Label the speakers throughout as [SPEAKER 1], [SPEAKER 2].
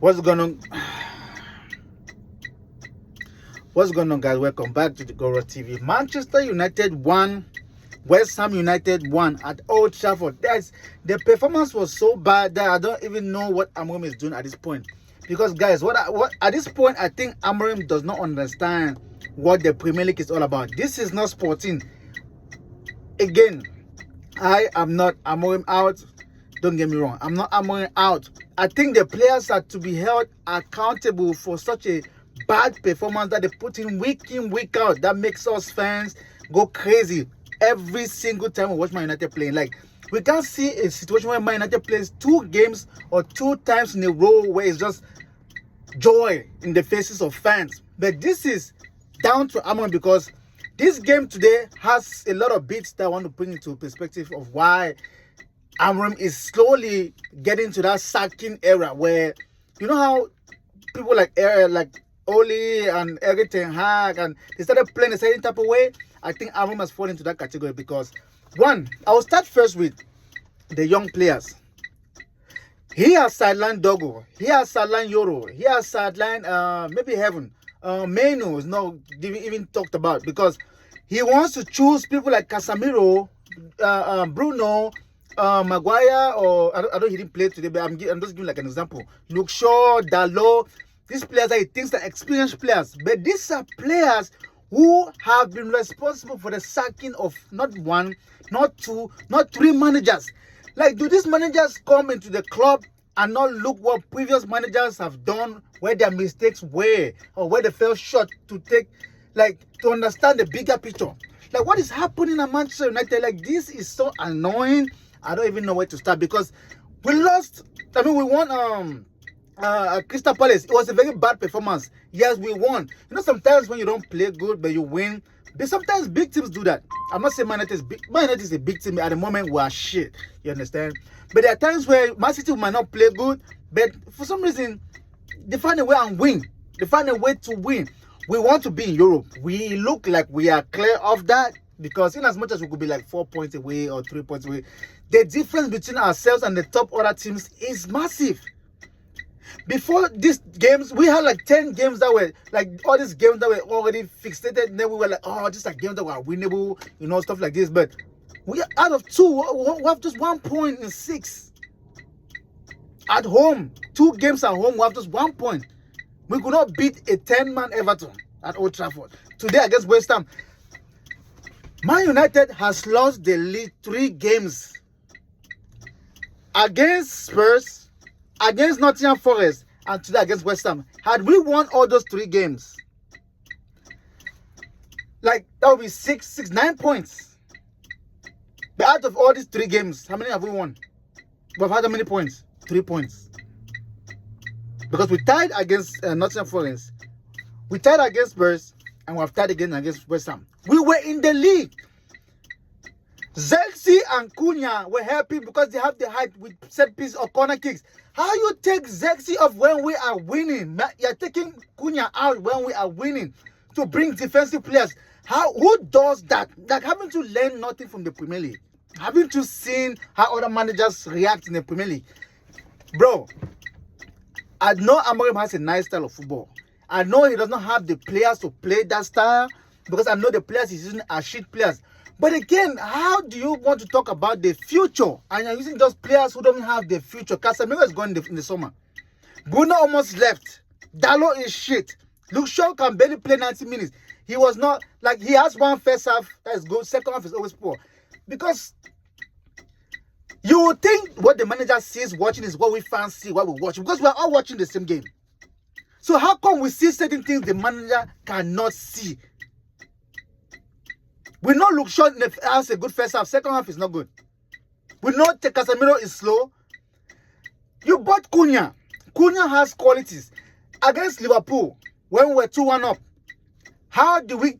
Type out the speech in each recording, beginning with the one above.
[SPEAKER 1] What's going on? What's going on, guys? Welcome back to the Goro TV. Manchester United won, West Ham United won at Old Trafford. The performance was so bad that I don't even know what Amorim is doing at this point. Because, guys, what at this point, I think Amorim does not understand what the Premier League is all about. This is not sporting. Again, I am not Amorim out. Don't get me wrong. I'm not Amorim out. I think the players are to be held accountable for such a bad performance that they put in, week out. That makes us fans go crazy every single time we watch Man United playing. Like, we can't see a situation where Man United plays 2 games or 2 times in a row where it's just joy in the faces of fans. But this is down to Amorim, because this game today has a lot of bits that I want to bring into perspective of why Amorim is slowly getting to that sacking era where, you know how people like Oli and Erik Ten Hag, and they started playing a certain type of way. I think Amorim has fallen into that category because, one, I will start first with the young players. He has sidelined Dogo. He has sidelined Yoro. He has sidelined maybe Heaven. Menu is not even talked about because he wants to choose people like Casemiro, Bruno, Maguire, or I don't he didn't play today, but I'm just giving like an example. Luke Shaw, Dalot. These players are, he thinks, are experienced players, but these are players who have been responsible for the sacking of not 1, not 2, not 3 managers. Like, do these managers come into the club and not look what previous managers have done, where their mistakes were, or where they fell short to take, like, to understand the bigger picture? Like, what is happening at Manchester United? Like, this is so annoying. I don't even know where to start because we lost. I mean, we won Crystal Palace. It was a very bad performance. Yes, we won. You know, sometimes when you don't play good but you win, but sometimes big teams do that. I'm not saying Man United is big. Man United is a big team. At the moment, we are shit. You understand? But there are times where Man City might not play good, but for some reason, they find a way and win. They find a way to win. We want to be in Europe. We look like we are clear of that because in as much as we could be like 4 points away or 3 points away, the difference between ourselves and the top other teams is massive. Before these games, we had like 10 games that were like all these games that were already fixated. And then we were like, oh, just like games that were winnable, you know, stuff like this. But we are out of 2, we have just 1 point in 6 at home. 2 games at home, we have just 1 point. We could not beat a 10-man Everton at Old Trafford. Today against West Ham, Man United has lost the league 3 games against Spurs, against Nottingham Forest, and today against West Ham. Had we won all those 3 games, like, that would be 9 points. But out of all these 3 games, how many have we won? We've had how many points? 3 points. Because we tied against Nottingham Forest, we tied against Spurs, and we have tied again against West Ham. We were in the league. Zexi and Cunha were happy because they have the height with set piece or corner kicks. How you take Zexi off when we are winning? You're taking Cunha out when we are winning to bring defensive players. Who does that? Like, having to learn nothing from the Premier League, having to see how other managers react in the Premier League. Bro, I know Amorim has a nice style of football. I know he does not have the players to play that style because I know the players he's using are shit players. But again, how do you want to talk about the future and you're using those players who don't have the future? Casemiro is going in the summer. Bruno almost left. Dalot is shit. Luke Shaw can barely play 90 minutes. He was not, like, he has one first half that is good, second half is always poor. Because you would think what the manager sees watching is what we fans see, what we watch. Because we are all watching the same game. So how come we see certain things the manager cannot see? We know Luke Shaw has a good first half. Second half is not good. We know Casemiro is slow. You bought Cunha. Cunha has qualities. Against Liverpool, when we were 2-1 up, how do we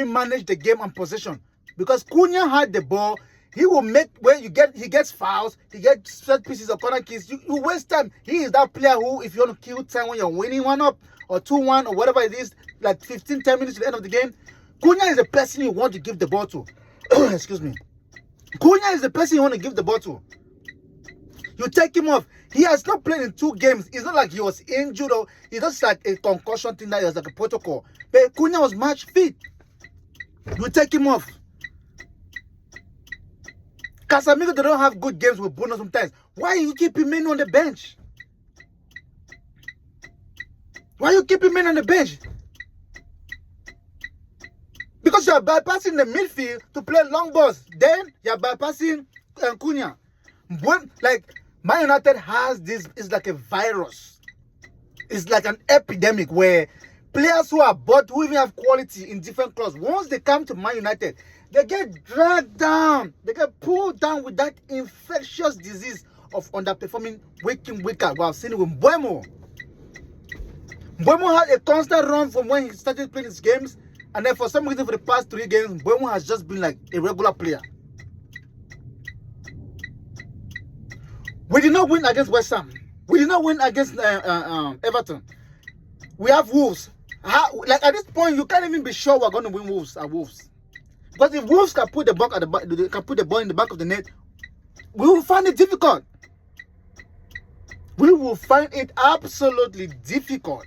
[SPEAKER 1] manage the game and possession? Because Cunha had the ball. He will make where he gets fouls, he gets set pieces of corner kicks. You waste time. He is that player who, if you want to kill time when you're winning 1 up or 2-1 or whatever it is, like 15, 10 minutes to the end of the game, Cunha is the person you want to give the ball to. Excuse me. Cunha is the person you want to give the ball to. You take him off. He has not played in 2 games. It's not like he was injured or it's just like a concussion thing that was like a protocol. But Cunha was match fit. You take him off. Casemiro, they don't have good games with Bruno sometimes. Why you keep him in on the bench? Why you keep him in on the bench? Because you are bypassing the midfield to play long balls. Then you are bypassing Cunha. Like, Man United has this, it's like a virus. It's like an epidemic where players who are bought, who even have quality in different clubs, once they come to Man United, they get dragged down. They get pulled down with that infectious disease of underperforming week in, week out. We have seen it with Mbeumo. Mbeumo had a constant run from when he started playing his games. And then for some reason, for the past 3 games, Mbeumo has just been like a regular player. We did not win against West Ham. We did not win against Everton. We have Wolves. Like at this point, you can't even be sure we're going to win Wolves at Wolves. Because if Wolves can put the ball at can put the ball in the back of the net, we will find it difficult. We will find it absolutely difficult.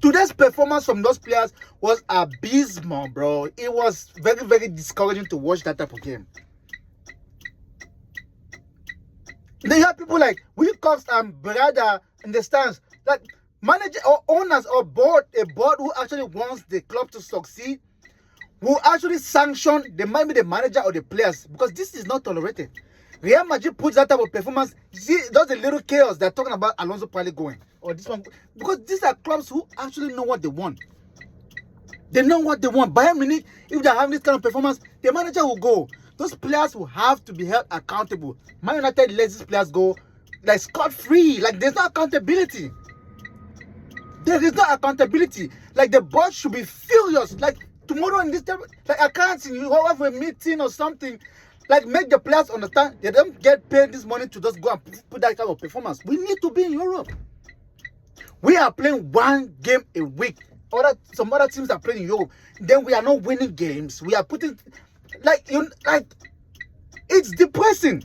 [SPEAKER 1] Today's performance from those players was abysmal, bro. It was very, very discouraging to watch that type of game. They have people like Wilcox and Brada in the stands. Like manager or owners or board, a board who actually wants the club to succeed, will actually sanction the manager or the players, because this is not tolerated. Real Madrid puts that type of performance. See, that's a little chaos they're talking about Alonso probably going. Or this one. Because these are clubs who actually know what they want. They know what they want. Bayern Munich, if they're having this kind of performance, the manager will go. Those players will have to be held accountable. Man United lets these players go like scot-free. Like there's no accountability. There is no accountability. Like the board should be furious. Like tomorrow in this time, like I can't see you have a meeting or something. Like make the players understand they don't get paid this money to just go and put that type of performance. We need to be in Europe. We are playing 1 game a week. Some other teams are playing in Europe. Then we are not winning games. We are putting it's depressing.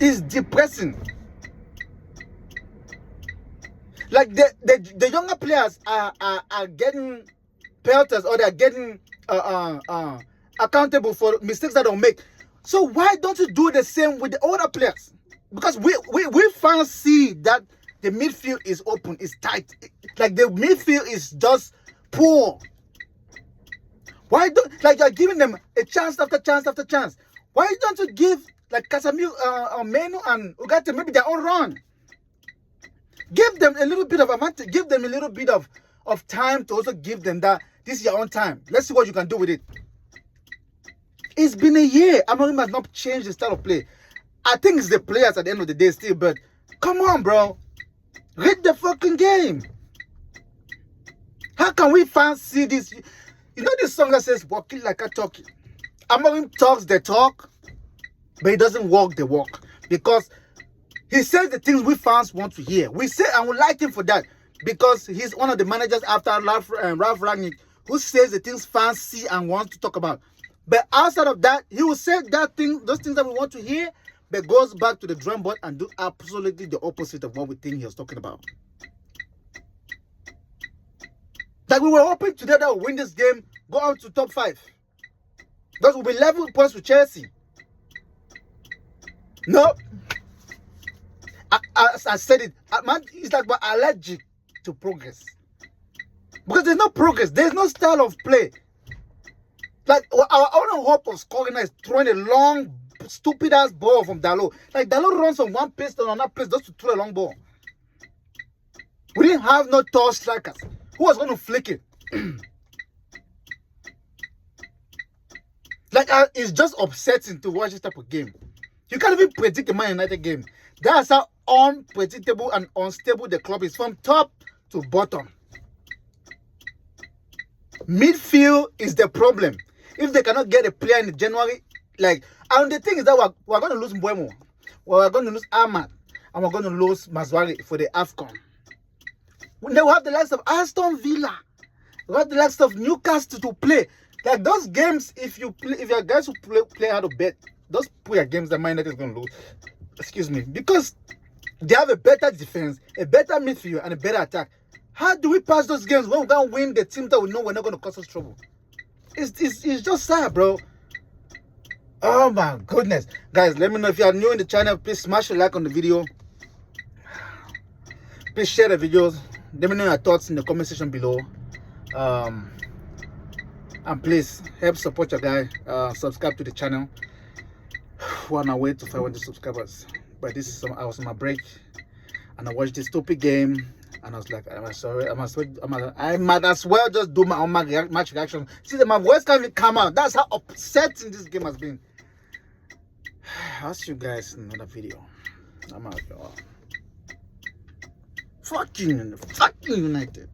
[SPEAKER 1] It's depressing. Like the younger players are getting pelters, or they're getting accountable for mistakes that they'll make. So why don't you do the same with the older players? Because we finally see that the midfield is open, it's tight. Like the midfield is just poor. Why don't you're giving them a chance after chance after chance? Why don't you give like Casemiro, Menu and Ugarte maybe their own run? Give them a little bit of advantage. Give them a little bit of time to also give them that this is your own time. Let's see what you can do with it. It's been a year. Amorim has not changed the style of play. I think it's the players at the end of the day still, but come on, bro. Read the fucking game. How can we fancy this? You know this song that says walking like a talkie? Amorim talks the talk, but he doesn't walk the walk. Because he says the things we fans want to hear. We say and we like him for that. Because he's one of the managers after Ralph Rangnick who says the things fans see and want to talk about. But outside of that, he will say those things that we want to hear, but goes back to the drum board and do absolutely the opposite of what we think he was talking about. Like we were hoping today that we'll win this game, go on to top 5. Those will be level points with Chelsea. No. I said it. Man, it's like we're allergic to progress. Because there's no progress. There's no style of play. Like our only hope of scoring is throwing a long, stupid ass ball from Dalot. Like Dalot runs from one place to another place just to throw a long ball. We didn't have no tall strikers. Who was going to flick it? It's just upsetting to watch this type of game. You can't even predict a Man United game. That's how unpredictable and unstable the club is from top to bottom. Midfield is the problem. If they cannot get a player in January, and the thing is that we're going to lose Mbeumo, we're going to lose Ahmad, and we're going to lose Mazwari for the AFCON. They will have the likes of Aston Villa, we have the likes of Newcastle to play. Like those games, if your guys who play how to bet, those player games that Man United is going to lose. Excuse me, because they have a better defense, a better midfield, and a better attack. How do we pass those games when we can't win the team that we know we're not going to cause us trouble? It's just sad, bro. Oh my goodness. Guys, let me know if you are new in the channel. Please smash a like on the video. Please share the videos. Let me know your thoughts in the comment section below. And please help support your guy. Subscribe to the channel. We're on our way to 500 subscribers. But this is I was on my break and I watched this stupid game and I was like, I might as well just do my own match reaction. See, my voice can't even come out. That's how upsetting this game has been. I'll see you guys in another video. I'm out, y'all. Fucking United.